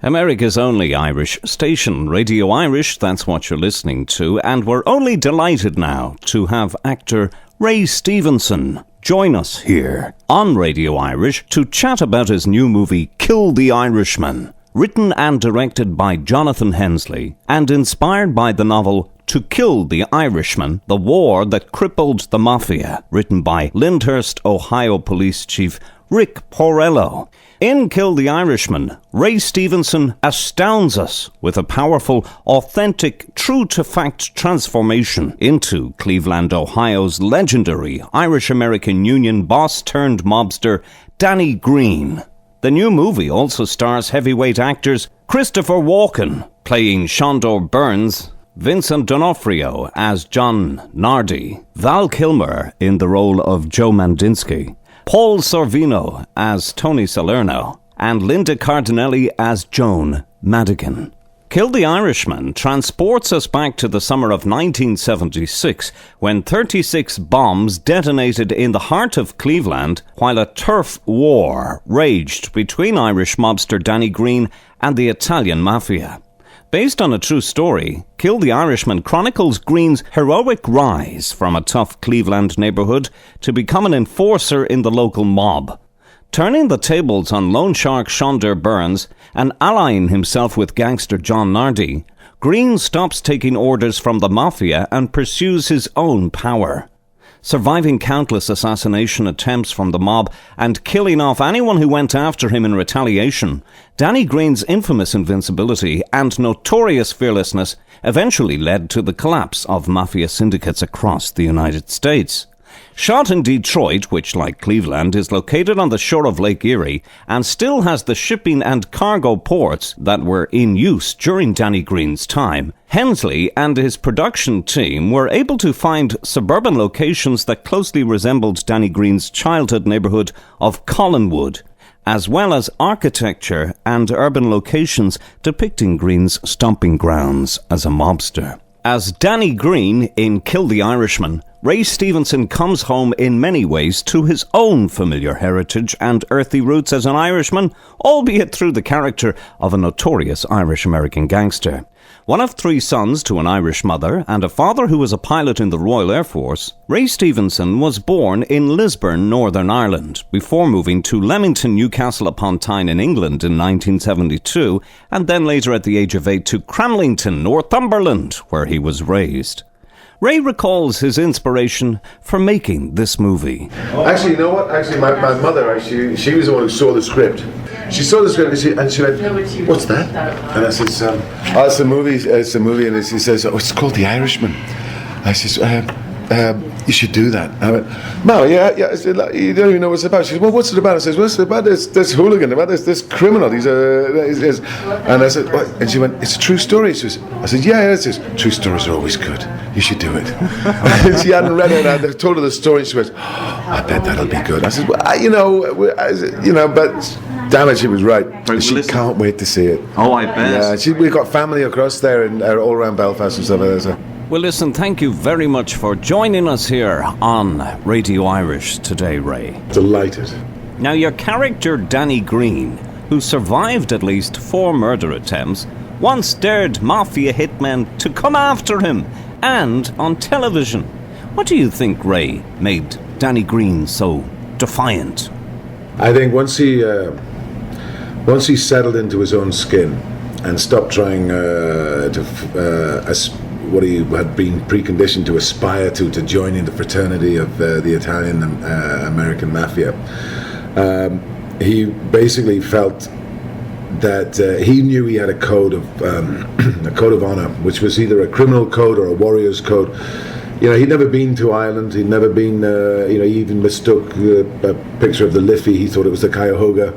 America's only Irish station, Radio Irish, that's what you're listening to, and we're only delighted now to have actor Ray Stevenson join us here on Radio Irish to chat about his new movie Kill the Irishman, written and directed by Jonathan Henslleigh and inspired by the novel To Kill the Irishman, The War That Crippled the Mafia, written by Lyndhurst, Ohio Police Chief Rick Porrello. In Kill the Irishman, Ray Stevenson astounds us with a powerful, authentic, true-to-fact transformation into Cleveland, Ohio's legendary Irish-American Union boss-turned-mobster Danny Green. The new movie also stars heavyweight actors Christopher Walken, playing Shondor Birns, Vincent D'Onofrio as John Nardi, Val Kilmer in the role of Joe Manditski, Paul Sorvino as Tony Salerno, and Linda Cardellini as Joan Madigan. Kill the Irishman transports us back to the summer of 1976, when 36 bombs detonated in the heart of Cleveland while a turf war raged between Irish mobster Danny Green and the Italian Mafia. Based on a true story, Kill the Irishman chronicles Green's heroic rise from a tough Cleveland neighborhood to become an enforcer in the local mob. Turning the tables on loan shark Shondor Birns and allying himself with gangster John Nardi, Green stops taking orders from the Mafia and pursues his own power. Surviving countless assassination attempts from the mob and killing off anyone who went after him in retaliation, Danny Green's infamous invincibility and notorious fearlessness eventually led to the collapse of mafia syndicates across the United States. Shot in Detroit, which, like Cleveland, is located on the shore of Lake Erie and still has the shipping and cargo ports that were in use during Danny Green's time, Henslleigh and his production team were able to find suburban locations that closely resembled Danny Green's childhood neighborhood of Collinwood, as well as architecture and urban locations depicting Green's stomping grounds as a mobster. As Danny Green in Kill the Irishman, Ray Stevenson comes home in many ways to his own familiar heritage and earthy roots as an Irishman, albeit through the character of a notorious Irish-American gangster. One of 3 sons to an Irish mother and a father who was a pilot in the Royal Air Force, Ray Stevenson was born in Lisburn, Northern Ireland, before moving to Leamington, Newcastle-upon-Tyne in England in 1972, and then later at the age of 8 to Cramlington, Northumberland, where he was raised. Ray recalls his inspiration for making this movie. Actually, you know what? Actually, my mother, she was the one who saw the script. She saw the script and she went, "What's that?" And I said, "Oh, it's a movie." And she says, "Oh, it's called The Irishman." I says, "You should do that." I went, "Mom, yeah." I said, "You don't even know what it's about." She said, "Well, what's it about?" I said, "Well, it's about this hooligan, about this criminal. He's And I said, "What?" And she went, "It's a true story." I said, "Yeah, it's just true stories are always good. You should do it." And she hadn't read it. I told her the story. She went, "I bet that'll be good." I said, "Well, but damn it, she was right. She can't wait to see it." Oh, I bet. Yeah, we've got family across there and all around Belfast and stuff like that. So. Well, listen, thank you very much for joining us here on Radio Irish today, Ray. Delighted. Now, your character, Danny Green, who survived at least 4 murder attempts, once dared mafia hitmen to come after him, and on television. What do you think, Ray, made Danny Green so defiant? I think once he settled into his own skin and stopped trying what he had been preconditioned to aspire to joining the fraternity of the Italian American Mafia, he basically felt that he knew he had a code of honor, which was either a criminal code or a warrior's code. He'd never been to Ireland. He'd never been. He even mistook a picture of the Liffey. He thought it was the Cuyahoga.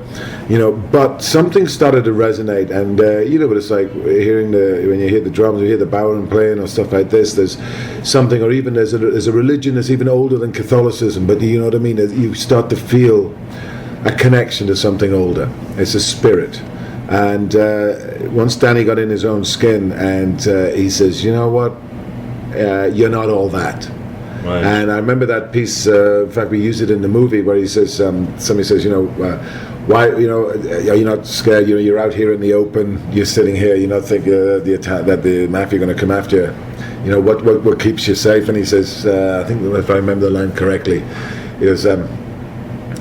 But something started to resonate, and what it's like when you hear the drums, you hear the bowing playing or stuff like this. There's something, or even there's a religion that's even older than Catholicism. But you know what I mean? You start to feel a connection to something older. It's a spirit. And once Danny got in his own skin, and he says, "You know what? You're not all that." Right. And I remember that piece, in fact we used it in the movie, where he says, somebody says, Why, are you not scared? You're out here in the open. You're sitting here. You're not thinking that the mafia are going to come after you. What keeps you safe? And he says, I think if I remember the line correctly, he goes, I'm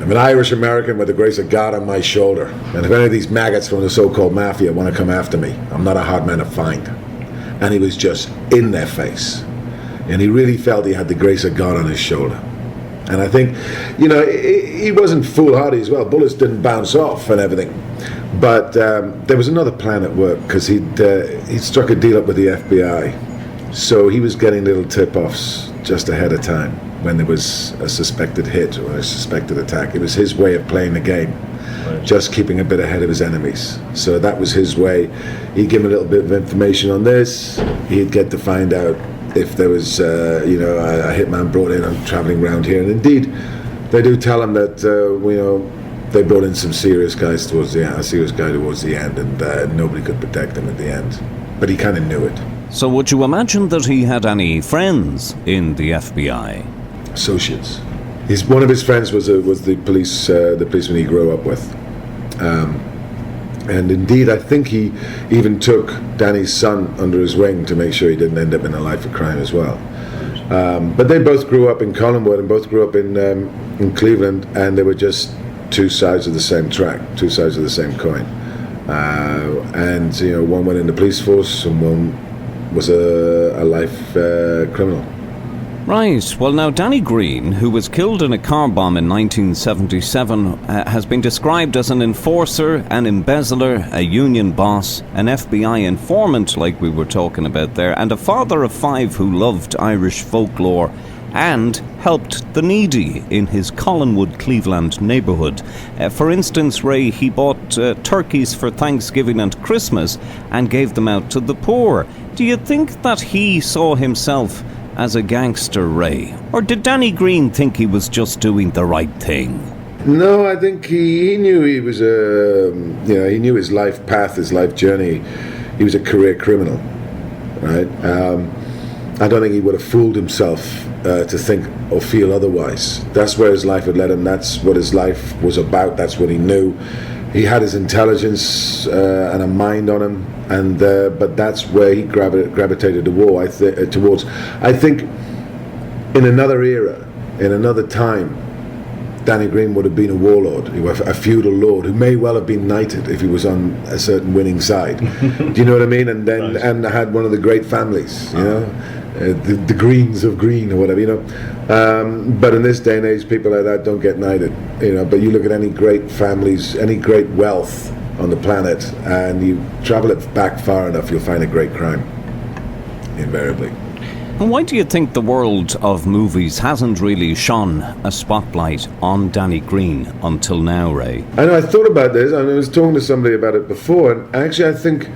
an Irish American with the grace of God on my shoulder. And if any of these maggots from the so-called mafia want to come after me, I'm not a hard man to find. And he was just in their face. And he really felt he had the grace of God on his shoulder. And I think, he wasn't foolhardy as well. Bullets didn't bounce off and everything. But there was another plan at work, because he'd struck a deal up with the FBI. So he was getting little tip-offs just ahead of time when there was a suspected hit or a suspected attack. It was his way of playing the game, right. Just keeping a bit ahead of his enemies. So that was his way. He'd give him a little bit of information on this. He'd get to find out if there was, a hitman brought in and traveling around here. And indeed, they do tell him that, they brought in some serious guys towards the end, and nobody could protect him at the end. But he kind of knew it. So would you imagine that he had any friends in the FBI? Associates. One of his friends was the policeman he grew up with. And indeed, I think he even took Danny's son under his wing to make sure he didn't end up in a life of crime as well. But they both grew up in Collinwood and both grew up in Cleveland, and they were just two sides of the same track, two sides of the same coin. And one went in the police force, and one was a life criminal. Right. Well, now, Danny Green, who was killed in a car bomb in 1977, has been described as an enforcer, an embezzler, a union boss, an FBI informant, like we were talking about there, and a father of 5 who loved Irish folklore and helped the needy in his Collinwood, Cleveland neighbourhood. For instance, Ray, he bought turkeys for Thanksgiving and Christmas and gave them out to the poor. Do you think that he saw himself as a gangster, Ray? Or did Danny Green think he was just doing the right thing? No, I think he knew he was he knew his life path, his life journey. He was a career criminal, right? I don't think he would have fooled himself to think or feel otherwise. That's where his life had led him. That's what his life was about. That's what he knew. He had his intelligence and a mind on him, and but that's where he gravitated towards. I think in another era, in another time, Danny Green would have been a warlord, a feudal lord who may well have been knighted if he was on a certain winning side. Do you know what I mean? And then and had one of the great families, the Greens of Green or whatever, But in this day and age, people like that don't get knighted, But you look at any great families, any great wealth on the planet, and you travel it back far enough, you'll find a great crime, invariably. And why do you think the world of movies hasn't really shone a spotlight on Danny Green until now, Ray? I know, I thought about this, and I was talking to somebody about it before, and actually I think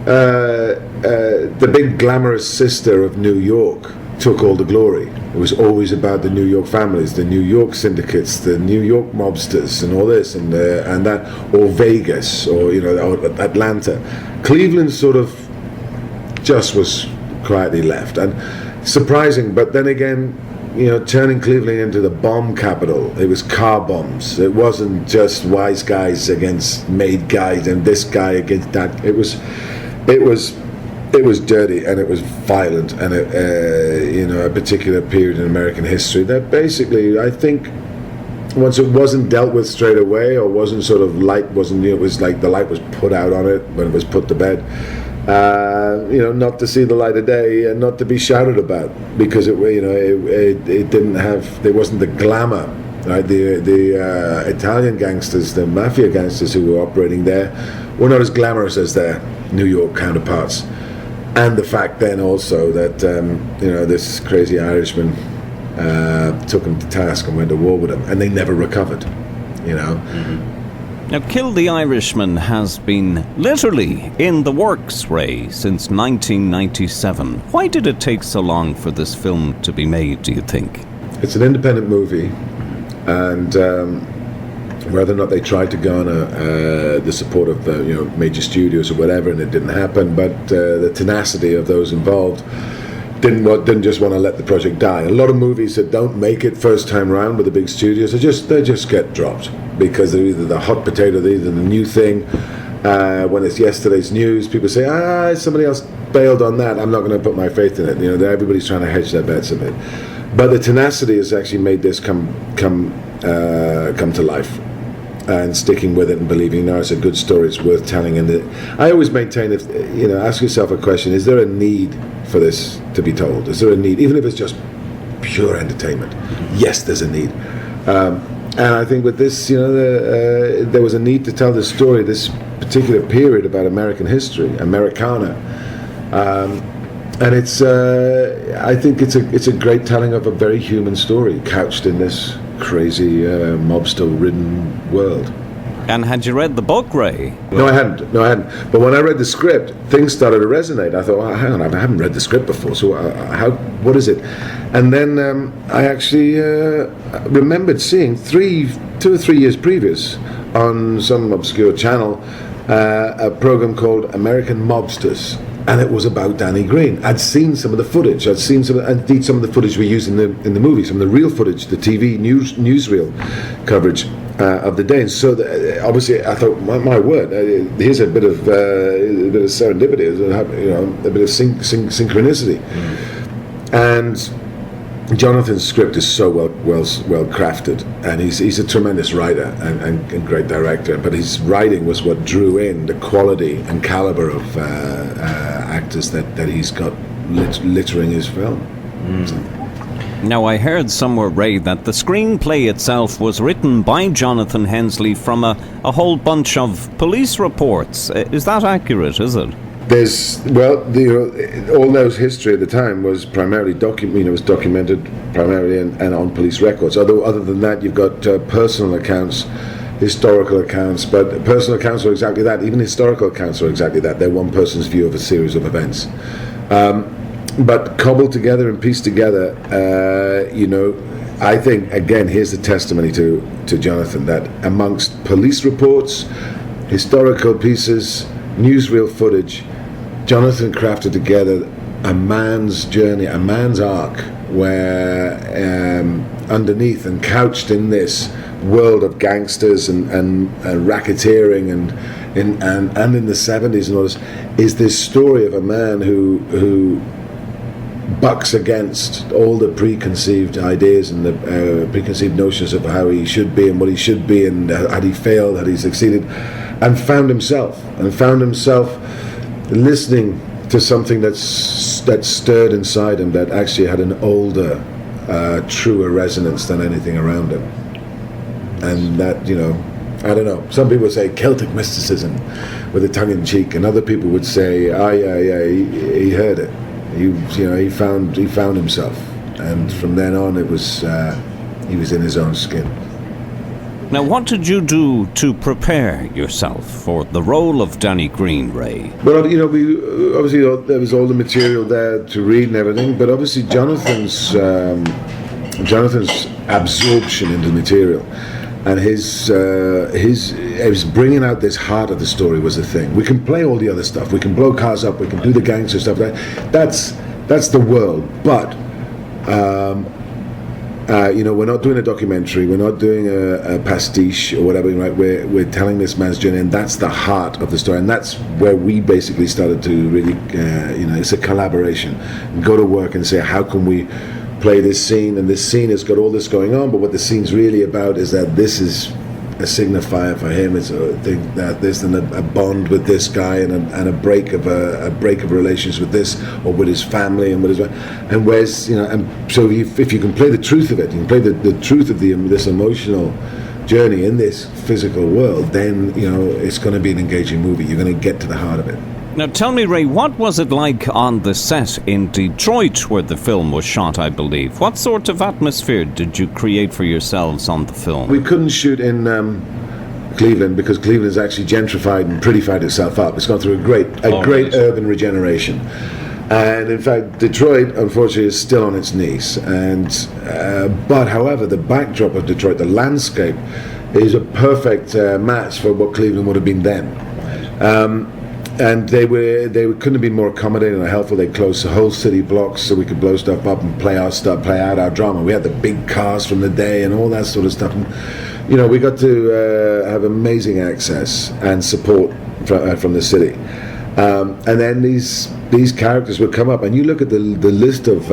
the big glamorous sister of New York took all the glory. It was always about the New York families, the New York syndicates, the New York mobsters, and all this and that, or Vegas, or or Atlanta. Cleveland sort of just was quietly left, and surprising. But then again, turning Cleveland into the bomb capital, it was car bombs. It wasn't just wise guys against made guys and this guy against that. It was dirty, and it was violent, and a particular period in American history that basically, I think, once it wasn't dealt with straight away, or wasn't sort of it was like the light was put out on it when it was put to bed. Not to see the light of day and not to be shouted about, because it didn't have, there wasn't the glamour, right? The Italian gangsters, the mafia gangsters who were operating there, were not as glamorous as their New York counterparts. And the fact then also that this crazy Irishman took him to task and went to war with him, and they never recovered. Now, Kill the Irishman has been literally in the works, Ray, since 1997. Why did it take so long for this film to be made, do you think? It's an independent movie, and whether or not they tried to garner the support of major studios or whatever, and it didn't happen, but the tenacity of those involved didn't just want to let the project die. A lot of movies that don't make it first time round with the big studios, they just get dropped because they're either the hot potato, they're either the new thing. When it's yesterday's news, people say, somebody else bailed on that, I'm not going to put my faith in it. Everybody's trying to hedge their bets a bit. But the tenacity has actually made this come to life, and sticking with it and believing, it's a good story, it's worth telling. And I always maintain, ask yourself a question: is there a need for this to be told? Is there a need, even if it's just pure entertainment? Yes, there's a need. And I think with this, there was a need to tell this story, this particular period about American history, Americana. And I think it's a great telling of a very human story couched in this crazy mobster-ridden world. And had you read the book, Ray? No, I hadn't. But when I read the script, things started to resonate. I thought, hang on, I haven't read the script before, so what is it? And then I actually remembered seeing 2 or 3 years previous on some obscure channel a program called American Mobsters. And it was about Danny Green. I'd seen some of the footage. Indeed some of the footage we used in the movie, some of the real footage, the TV newsreel coverage of the day. And so obviously I thought, my word, here's a bit of serendipity, a bit of synchronicity. And Jonathan's script is so well crafted, and he's a tremendous writer and great director. But his writing was what drew in the quality and caliber of actors that he's got littering his film. Now, I heard somewhere, Ray, that the screenplay itself was written by Jonathan Henslleigh from a whole bunch of police reports. Is that accurate, is it? All those history at the time was primarily documented primarily and on police records. Although other than that, you've got personal accounts, historical accounts, but personal accounts are exactly that. Even historical accounts are exactly that. They're one person's view of a series of events. But cobbled together and pieced together, I think, again, here's the testimony to Jonathan, that amongst police reports, historical pieces, newsreel footage, Jonathan crafted together a man's journey, a man's arc, where underneath and couched in this world of gangsters and racketeering and in the 70s and all this, is this story of a man who bucks against all the preconceived ideas and the preconceived notions of how he should be and what he should be, and had he failed, had he succeeded, and found himself listening to something that stirred inside him, that actually had an older, truer resonance than anything around him. And that, I don't know, some people say Celtic mysticism with a tongue in cheek, and other people would say, he heard it. He found himself, and from then on he was in his own skin. Now, what did you do to prepare yourself for the role of Danny Green, Ray? Well, we obviously there was all the material there to read and everything, but obviously Jonathan's absorption into the material and his bringing out this heart of the story was the thing. We can play all the other stuff. We can blow cars up. We can do the gangster stuff. That's the world, but. We're not doing a documentary, we're not doing a pastiche or whatever, right? We're telling this man's journey, and that's the heart of the story, and that's where we basically started to really, it's a collaboration, and go to work and say, how can we play this scene, and this scene has got all this going on, but what the scene's really about is that this is a signifier for him. It's a thing that this and a bond with this guy, and a break of relations with this, or with his family, and with his, and where's and so if you can play the truth of it, you can play the truth of this emotional journey in this physical world, then it's going to be an engaging movie. You're going to get to the heart of it. Now tell me, Ray, what was it like on the set in Detroit where the film was shot, I believe? What sort of atmosphere did you create for yourselves on the film? We couldn't shoot in Cleveland because Cleveland has actually gentrified and prettified itself up. It's gone through a great urban regeneration. And in fact, Detroit, unfortunately, is still on its knees. But however, the backdrop of Detroit, the landscape, is a perfect match for what Cleveland would have been then. and they couldn't have been more accommodating and helpful. They closed the whole city blocks so we could blow stuff up and play out our drama. We had the big cars from the day and all that sort of stuff. And, we got to have amazing access and support from the city. And then these characters would come up, and you look at the list of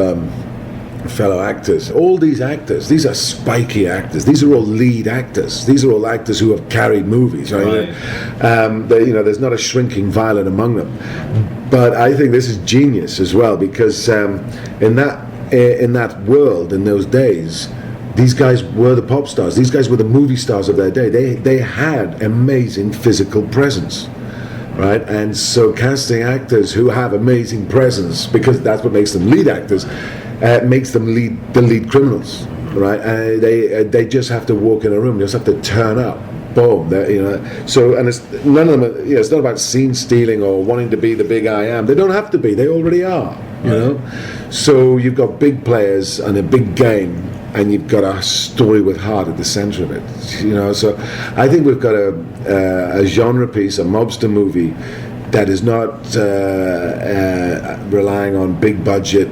fellow actors. All these actors, these are spiky actors. These are all lead actors. These are all actors who have carried movies. Right? There's not a shrinking violet among them. But I think this is genius as well, because in that world, in those days, these guys were the pop stars. These guys were the movie stars of their day. They had amazing physical presence. Right, and so casting actors who have amazing presence, because that's what makes them lead actors, makes them the lead criminals, right? And they just have to walk in a room, just have to turn up, boom, So, and it's none of them. It's not about scene stealing or wanting to be the big I am. They don't have to be. They already are. So you've got big players and a big game, and you've got a story with heart at the center of it. So I think we've got a genre piece, a mobster movie that is not relying on big budget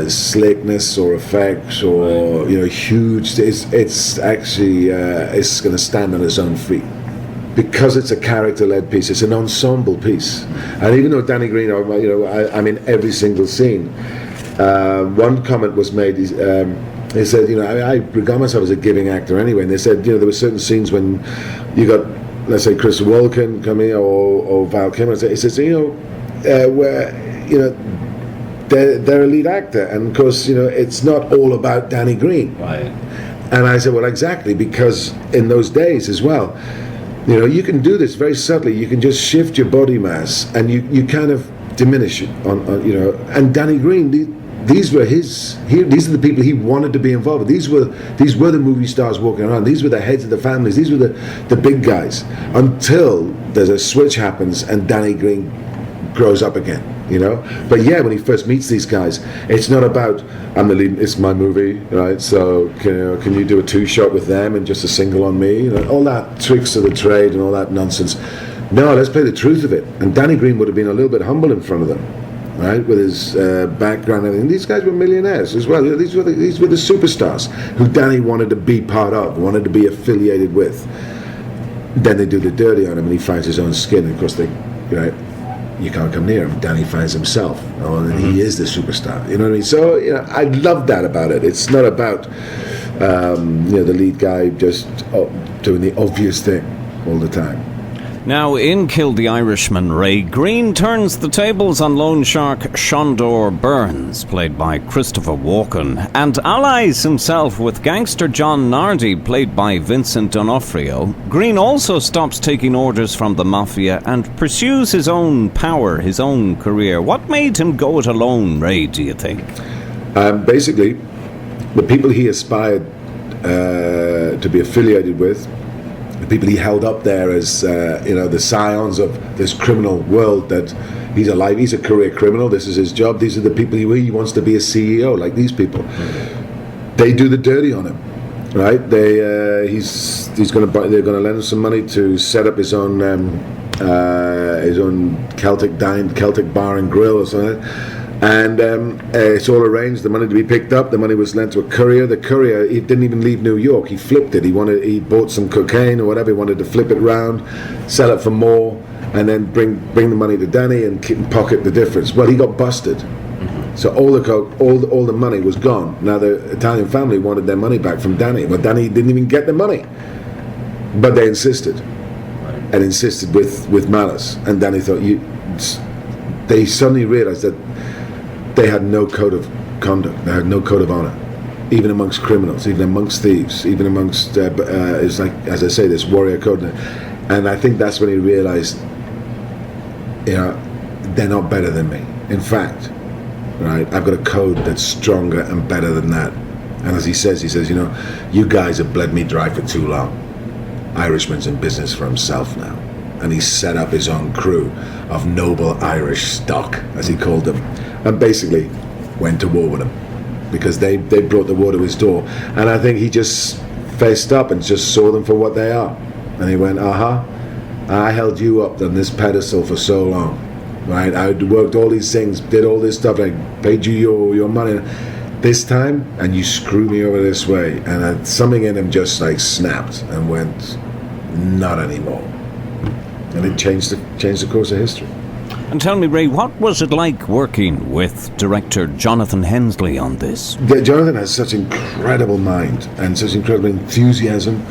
slickness or effects or huge. It's actually it's going to stand on its own feet because it's a character-led piece. It's an ensemble piece, and even though Danny Green, I'm in every single scene. One comment was made. They said, I regard myself as a giving actor anyway, and they said, there were certain scenes when you got, let's say, Christopher Walken coming or Val Kilmer. He says, where they're a lead actor, and of course, it's not all about Danny Green. Right. And I said, well, exactly, because in those days as well, you can do this very subtly. You can just shift your body mass, and you kind of diminish it on And Danny Green, these are the people he wanted to be involved with. These were the movie stars walking around. These were the heads of the families. These were the big guys. Until there's a switch happens and Danny Green grows up again. But yeah, when he first meets these guys, it's not about I'm the lead. It's my movie, right? So can you do a 2-shot with them and just a single on me? All that tricks of the trade and all that nonsense. No, let's play the truth of it. And Danny Green would have been a little bit humble in front of them. Right, with his background and everything. These guys were millionaires as well. These were the superstars who Danny wanted to be part of, wanted to be affiliated with. Then they do the dirty on him, and he finds his own skin. And of course, you can't come near him. Danny finds himself, and he is the superstar. You know what I mean? So I love that about it. It's not about the lead guy just doing the obvious thing all the time. Now, in Kill the Irishman, Ray Greene turns the tables on loan shark Shondor Birns, played by Christopher Walken, and allies himself with gangster John Nardi, played by Vincent D'Onofrio. Greene also stops taking orders from the Mafia and pursues his own power, his own career. What made him go it alone, Ray, do you think? Basically, the people he aspired to be affiliated with, the people he held up there as the scions of this criminal world, that he's alive, he's a career criminal, this is his job, these are the people he wants to be a CEO, like these people. They do the dirty on him, right? They're going to lend him some money to set up his own Celtic bar and grill or something. And it's all arranged, the money to be picked up. The money was lent to a courier. The courier, he didn't even leave New York. He flipped it. He bought some cocaine or whatever. He wanted to flip it around, sell it for more, and then bring the money to Danny and pocket the difference. Well, he got busted. Mm-hmm. So all the coke, all the money was gone. Now the Italian family wanted their money back from Danny. Well, Danny didn't even get the money. But they insisted. Right. And insisted with malice. And Danny thought, they suddenly realized that they had no code of conduct. They had no code of honor, even amongst criminals, even amongst thieves, even amongst. It's like, as I say, this warrior code. And I think that's when he realized, they're not better than me. In fact, right, I've got a code that's stronger and better than that. And as he says, you guys have bled me dry for too long. Irishman's in business for himself now. And he set up his own crew of noble Irish stock, as he called them, and basically went to war with them because they brought the war to his door. And I think he just faced up and just saw them for what they are. And he went, I held you up on this pedestal for so long, right? I worked all these things, did all this stuff, I paid you your money. This time, and you screw me over this way. And something in him just like snapped and went, not anymore. And it changed the course of history. And tell me, Ray, what was it like working with director Jonathan Henslleigh on this? Jonathan has such incredible mind and such incredible enthusiasm,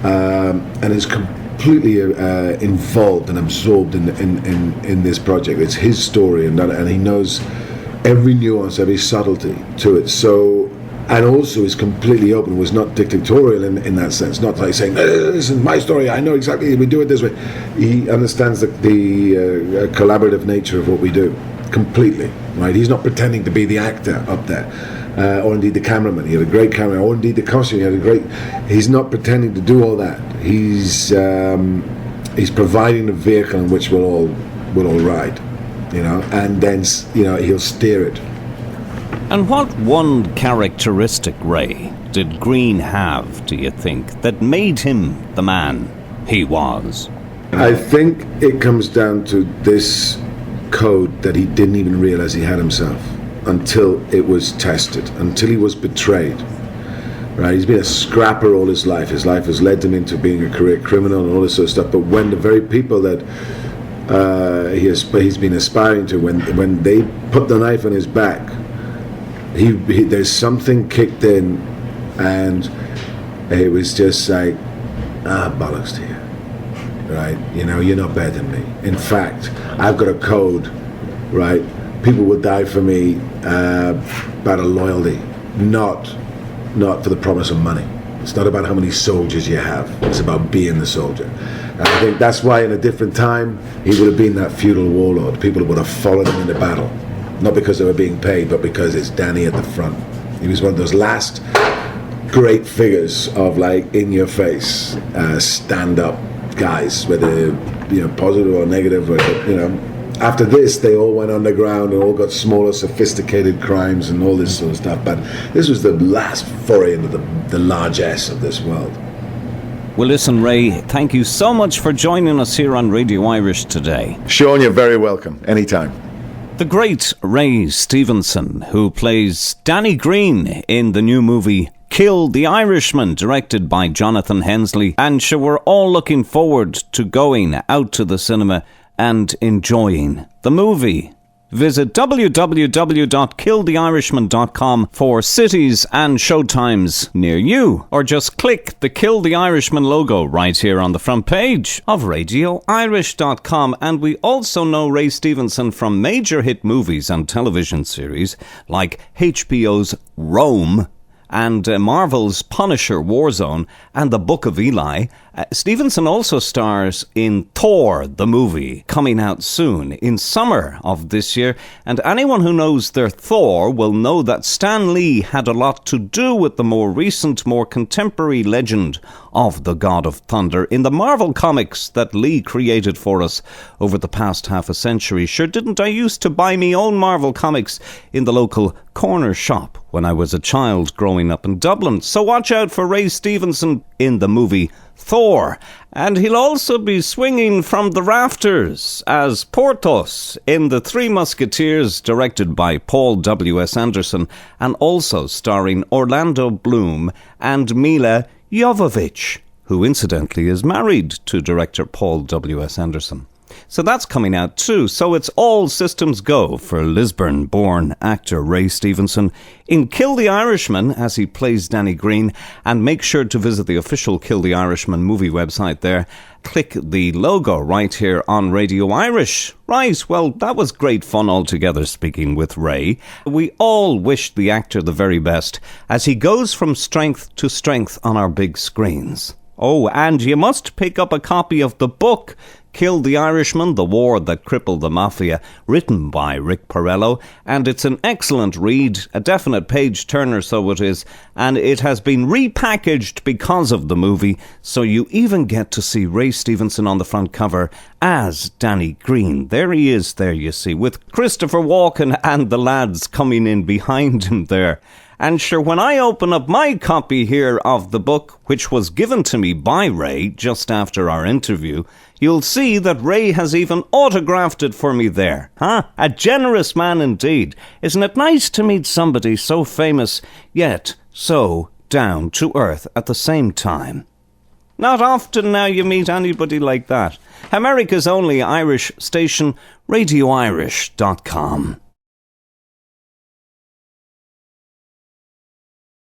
and is completely involved and absorbed in this project. It's his story, and he knows every nuance, every subtlety to it. So, and also is completely open, was not dictatorial in that sense, not like saying, this is my story, I know exactly, we do it this way. He understands the collaborative nature of what we do completely, right? He's not pretending to be the actor up there, or indeed the cameraman. He had a great camera, or indeed the costume, he's not pretending to do all that. He's providing the vehicle in which we'll all ride, and then, he'll steer it. And what one characteristic, Ray, did Greene have, do you think, that made him the man he was? I think it comes down to this code that he didn't even realize he had himself until it was tested, until he was betrayed. Right? He's been a scrapper all his life. His life has led him into being a career criminal and all this sort of stuff. But when the very people that he's been aspiring to, when they put the knife on his back, there's something kicked in, and it was just like, bollocks to you, right? You're not better than me. In fact, I've got a code, right? People will die for me about a loyalty, not for the promise of money. It's not about how many soldiers you have. It's about being the soldier. And I think that's why in a different time, he would have been that feudal warlord. People would have followed him into battle. Not because they were being paid, but because it's Danny at the front. He was one of those last great figures of in-your-face, stand-up guys, whether positive or negative. Or, after this, they all went underground and all got smaller, sophisticated crimes and all this sort of stuff. But this was the last foray into the largesse of this world. Well, listen, Ray, thank you so much for joining us here on Radio Irish today. Sean, you're very welcome. Anytime. The great Ray Stevenson, who plays Danny Greene in the new movie Kill the Irishman, directed by Jonathan Henslleigh. And sure, we're all looking forward to going out to the cinema and enjoying the movie. Visit www.killtheirishman.com for cities and showtimes near you, or just click the Kill the Irishman logo right here on the front page of RadioIrish.com. And we also know Ray Stevenson from major hit movies and television series like HBO's Rome and Marvel's Punisher Warzone and The Book of Eli. Stevenson also stars in Thor, the movie, coming out soon in summer of this year. And anyone who knows their Thor will know that Stan Lee had a lot to do with the more recent, more contemporary legend of the God of Thunder in the Marvel comics that Lee created for us over the past half a century. Sure, didn't I used to buy me own Marvel comics in the local corner shop when I was a child growing up in Dublin? So watch out for Ray Stevenson in the movie Thor, and he'll also be swinging from the rafters as Porthos in The Three Musketeers, directed by Paul W.S. Anderson, and also starring Orlando Bloom and Mila Jovovich, who incidentally is married to director Paul W.S. Anderson. So that's coming out too. So it's all systems go for Lisburn-born actor Ray Stevenson in Kill the Irishman as he plays Danny Greene. And make sure to visit the official Kill the Irishman movie website there. Click the logo right here on Radio Irish. Right, well, that was great fun altogether speaking with Ray. We all wish the actor the very best as he goes from strength to strength on our big screens. Oh, and you must pick up a copy of the book Kill the Irishman, The War That Crippled the Mafia, written by Rick Porrello, and it's an excellent read, a definite page-turner, so it is, and it has been repackaged because of the movie, so you even get to see Ray Stevenson on the front cover as Danny Greene. There he is there, you see, with Christopher Walken and the lads coming in behind him there. And sure, when I open up my copy here of the book, which was given to me by Ray just after our interview, you'll see that Ray has even autographed it for me there. Huh? A generous man indeed. Isn't it nice to meet somebody so famous, yet so down to earth at the same time? Not often now you meet anybody like that. America's only Irish station, radioirish.com.